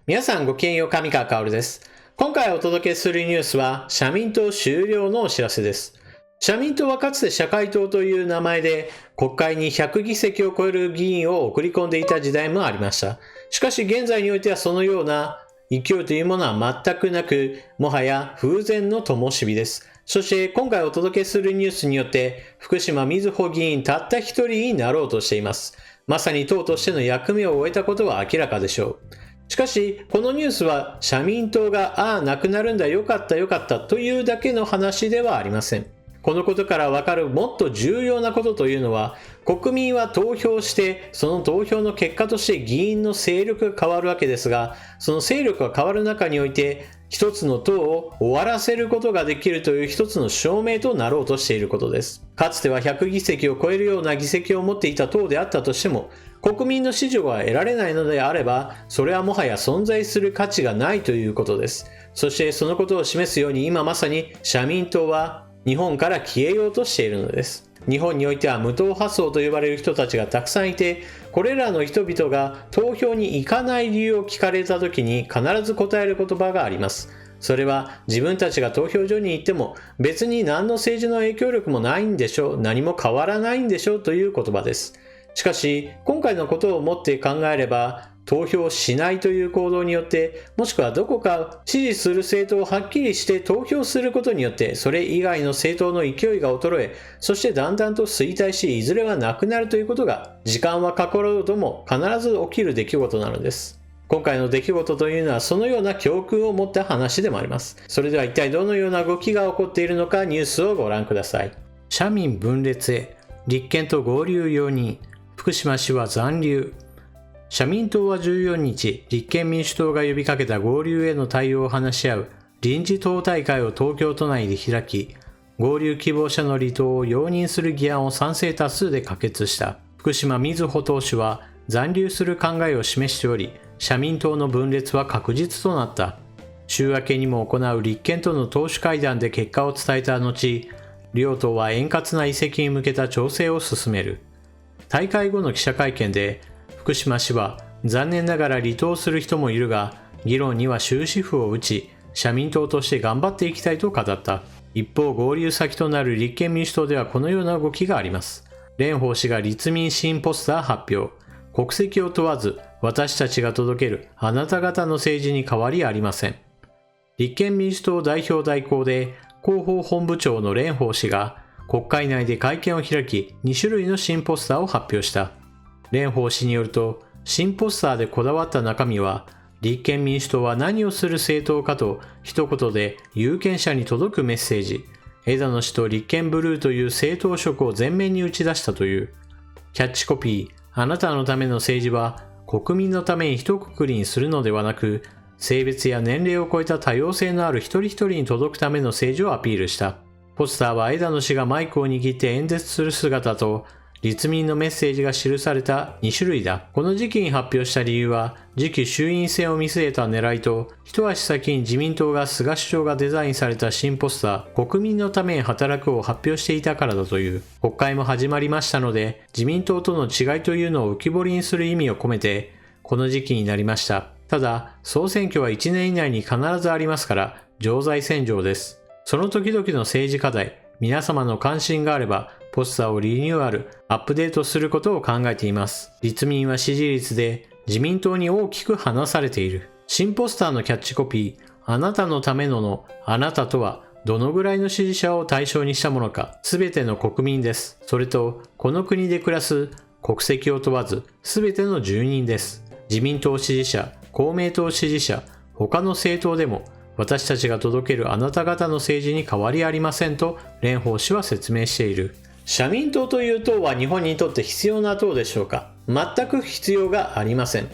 皆さんごきげんよう、上川薫です。今回お届けするニュースは社民党終了のお知らせです。社民党はかつて社会党という名前で国会に100議席を超える議員を送り込んでいた時代もありました。しかし現在においてはそのような勢いというものは全くなく、もはや風前の灯火です。そして今回お届けするニュースによって福島みずほ議員たった一人になろうとしています。まさに党としての役目を終えたことは明らかでしょう。しかしこのニュースは社民党がなくなるんだ、よかったというだけの話ではありません。このことからわかるもっと重要なことというのは、国民は投票してその投票の結果として議員の勢力が変わるわけですが、その勢力が変わる中において一つの党を終わらせることができるという一つの証明となろうとしていることです。かつては100議席を超えるような議席を持っていた党であったとしても、国民の支持が得られないのであれば、それはもはや存在する価値がないということです。そしてそのことを示すように、今まさに社民党は日本から消えようとしているのです。日本においては無党派層と呼ばれる人たちがたくさんいて、これらの人々が投票に行かない理由を聞かれた時に必ず答える言葉があります。それは、自分たちが投票所に行っても別に何の政治の影響力もないんでしょう、何も変わらないんでしょうという言葉です。しかし今回のことをもって考えれば、投票しないという行動によって、もしくはどこか支持する政党をはっきりして投票することによって、それ以外の政党の勢いが衰え、そしてだんだんと衰退し、いずれはなくなるということが、時間はかかろうとも必ず起きる出来事なのです。今回の出来事というのはそのような教訓を持った話でもあります。それでは一体どのような動きが起こっているのか、ニュースをご覧ください。社民分裂へ、立憲と合流容認、福島市は残留。社民党は14日、立憲民主党が呼びかけた合流への対応を話し合う臨時党大会を東京都内で開き、合流希望者の離党を容認する議案を賛成多数で可決した。福島みずほ党首は残留する考えを示しており、社民党の分裂は確実となった。週明けにも行う立憲との党首会談で結果を伝えた後、両党は円滑な移籍に向けた調整を進める。大会後の記者会見で、福島氏は残念ながら離党する人もいるが、議論には終止符を打ち、社民党として頑張っていきたいと語った。一方、合流先となる立憲民主党ではこのような動きがあります。蓮舫氏が立民新ポスター発表。国籍を問わず、私たちが届けるあなた方の政治に変わりありません。立憲民主党代表代行で広報本部長の蓮舫氏が国会内で会見を開き、2種類の新ポスターを発表した。蓮舫氏によると、新ポスターでこだわった中身は、立憲民主党は何をする政党かと一言で有権者に届くメッセージ、枝野氏と立憲ブルーという政党色を前面に打ち出したという。キャッチコピー、あなたのための政治は国民のために一括りにするのではなく、性別や年齢を超えた多様性のある一人一人に届くための政治をアピールした。ポスターは枝野氏がマイクを握って演説する姿と、立民のメッセージが記された2種類だ。この時期に発表した理由は、次期衆院選を見据えた狙いと、一足先に自民党が菅首相がデザインされた新ポスター、国民のために働くを発表していたからだという。国会も始まりましたので、自民党との違いというのを浮き彫りにする意味を込めて、この時期になりました。ただ、総選挙は1年以内に必ずありますから、常在戦場です。その時々の政治課題、皆様の関心があれば、ポスターをリニューアル、アップデートすることを考えています。立民は支持率で自民党に大きく離されている。新ポスターのキャッチコピー、あなたのためのあなたとはどのぐらいの支持者を対象にしたものか、すべての国民です。それと、この国で暮らす国籍を問わず、すべての住人です。自民党支持者、公明党支持者、他の政党でも、私たちが届けるあなた方の政治に変わりありませんと蓮舫氏は説明している。社民党という党は日本にとって必要な党でしょうか？全く必要がありません。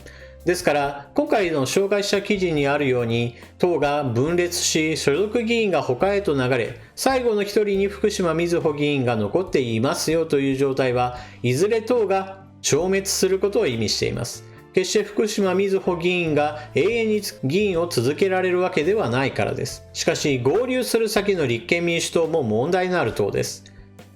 ですから今回の紹介した記事にあるように、党が分裂し所属議員が他へと流れ、最後の一人に福島みずほ議員が残っていますよという状態は、いずれ党が消滅することを意味しています。決して福島みずほ議員が永遠に議員を続けられるわけではないからです。しかし合流する先の立憲民主党も問題のある党です。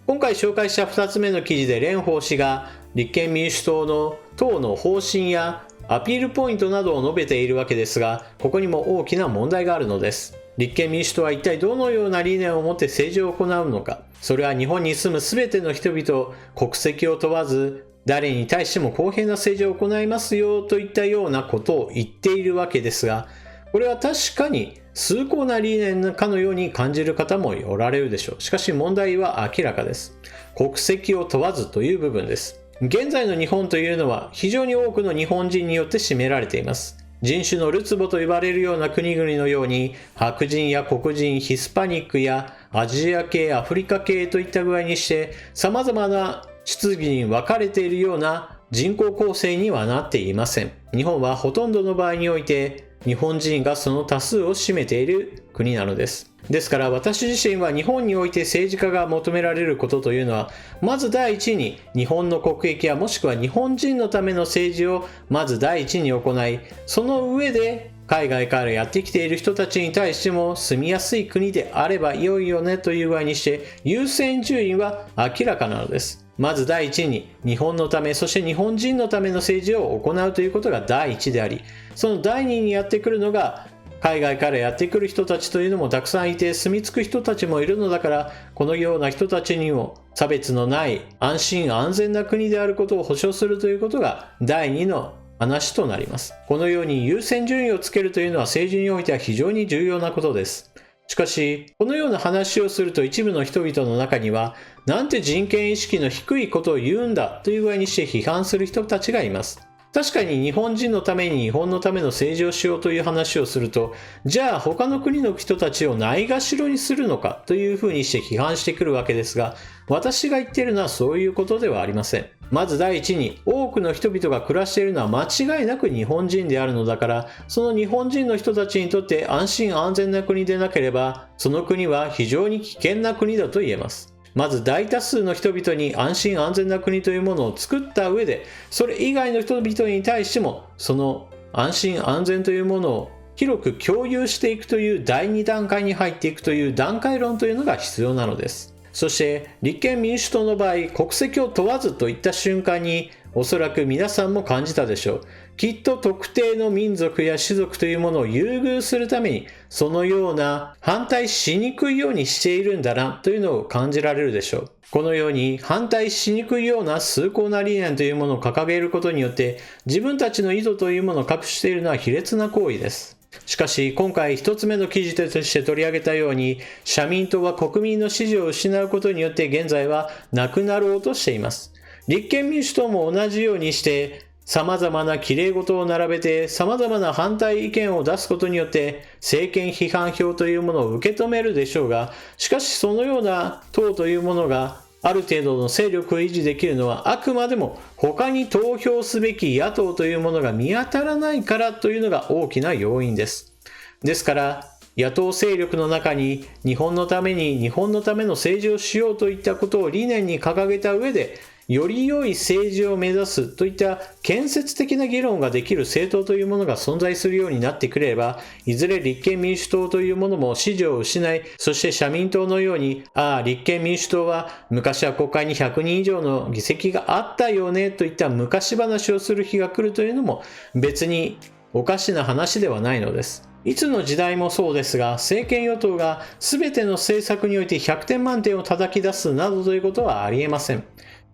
今回紹介した2つ目の記事で蓮舫氏が立憲民主党の党の方針やアピールポイントなどを述べているわけですが、ここにも大きな問題があるのです。立憲民主党は一体どのような理念を持って政治を行うのか。それは日本に住む全ての人々、国籍を問わず、誰に対しても公平な政治を行いますよといったようなことを言っているわけですが、これは確かに崇高な理念かのように感じる方もおられるでしょう。しかし問題は明らかです。国籍を問わずという部分です。現在の日本というのは非常に多くの日本人によって占められています。人種のるつぼと呼ばれるような国々のように、白人や黒人、ヒスパニックやアジア系、アフリカ系といった具合にして、様々な出自に分かれているような人口構成にはなっていません。日本はほとんどの場合において、日本人がその多数を占めている国なのです。ですから私自身は日本において政治家が求められることというのは、まず第一に日本の国益やもしくは日本人のための政治をまず第一に行い、その上で海外からやってきている人たちに対しても住みやすい国であれば良いよねという具合にして優先順位は明らかなのです。まず第一に日本のため、そして日本人のための政治を行うということが第一であり、その第二にやってくるのが海外からやってくる人たちというのもたくさんいて、住み着く人たちもいるのだから、このような人たちにも差別のない安心安全な国であることを保証するということが第二の話となります。このように優先順位をつけるというのは政治においては非常に重要なことです。しかし、このような話をすると一部の人々の中には、なんて人権意識の低いことを言うんだという具合にして批判する人たちがいます。確かに日本人のために日本のための政治をしようという話をすると、じゃあ他の国の人たちをないがしろにするのかというふうにして批判してくるわけですが、私が言っているのはそういうことではありません。まず第一に、多くの人々が暮らしているのは間違いなく日本人であるのだから、その日本人の人たちにとって安心安全な国でなければ、その国は非常に危険な国だと言えます。まず大多数の人々に安心安全な国というものを作った上で、それ以外の人々に対してもその安心安全というものを広く共有していくという第2段階に入っていくという段階論というのが必要なのです。そして立憲民主党の場合、国籍を問わずといった瞬間におそらく皆さんも感じたでしょう。きっと特定の民族や種族というものを優遇するためにそのような反対しにくいようにしているんだなというのを感じられるでしょう。このように反対しにくいような崇高な理念というものを掲げることによって自分たちの意図というものを隠しているのは卑劣な行為です。しかし今回一つ目の記事として取り上げたように、社民党は国民の支持を失うことによって現在はなくなろうとしています。立憲民主党も同じようにして様々な綺麗事を並べて様々な反対意見を出すことによって政権批判票というものを受け止めるでしょうが、しかしそのような党というものがある程度の勢力を維持できるのはあくまでも他に投票すべき野党というものが見当たらないからというのが大きな要因です。ですから野党勢力の中に日本のために日本のための政治をしようといったことを理念に掲げた上でより良い政治を目指すといった建設的な議論ができる政党というものが存在するようになってくれば、いずれ立憲民主党というものも支持を失い、そして社民党のように、立憲民主党は昔は国会に100人以上の議席があったよねといった昔話をする日が来るというのも別におかしな話ではないのです。いつの時代もそうですが、政権与党が全ての政策において100点満点を叩き出すなどということはありえません。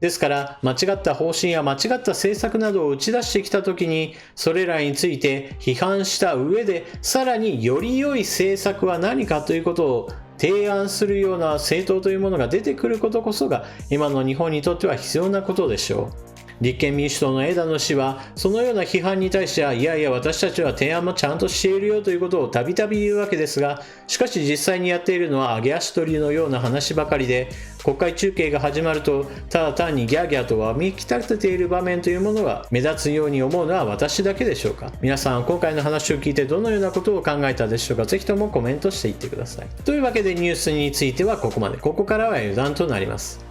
ですから間違った方針や間違った政策などを打ち出してきたときにそれらについて批判した上でさらにより良い政策は何かということを提案するような政党というものが出てくることこそが今の日本にとっては必要なことでしょう。立憲民主党の枝野氏はそのような批判に対してはいやいや私たちは提案もちゃんとしているよということをたびたび言うわけですが、しかし実際にやっているのは揚げ足取りのような話ばかりで、国会中継が始まるとただ単にギャーギャーとわめき立てている場面というものが目立つように思うのは私だけでしょうか。皆さん今回の話を聞いてどのようなことを考えたでしょうか。ぜひともコメントしていってください。というわけでニュースについてはここまで。ここからは余談となります。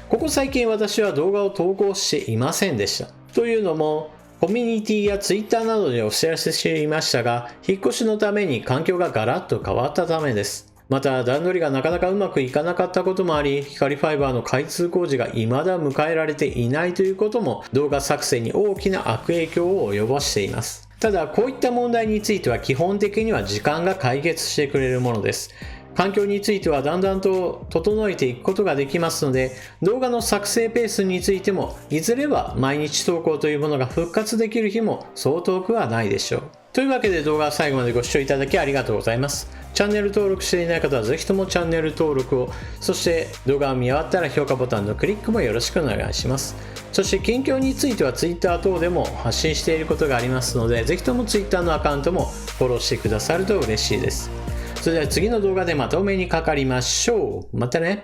ここ最近私は動画を投稿していませんでした。というのもコミュニティやツイッターなどでお知らせしていましたが、引っ越しのために環境がガラッと変わったためです。また段取りがなかなかうまくいかなかったこともあり、光ファイバーの開通工事が未だ迎えられていないということも動画作成に大きな悪影響を及ぼしています。ただこういった問題については基本的には時間が解決してくれるものです。環境についてはだんだんと整えていくことができますので、動画の作成ペースについてもいずれは毎日投稿というものが復活できる日もそう遠くはないでしょう。というわけで動画を最後までご視聴いただきありがとうございます。チャンネル登録していない方はぜひともチャンネル登録を、そして動画を見終わったら評価ボタンのクリックもよろしくお願いします。そして近況については Twitter 等でも発信していることがありますので、ぜひとも Twitter のアカウントもフォローしてくださると嬉しいです。それでは次の動画でまたお目にかかりましょう。またね。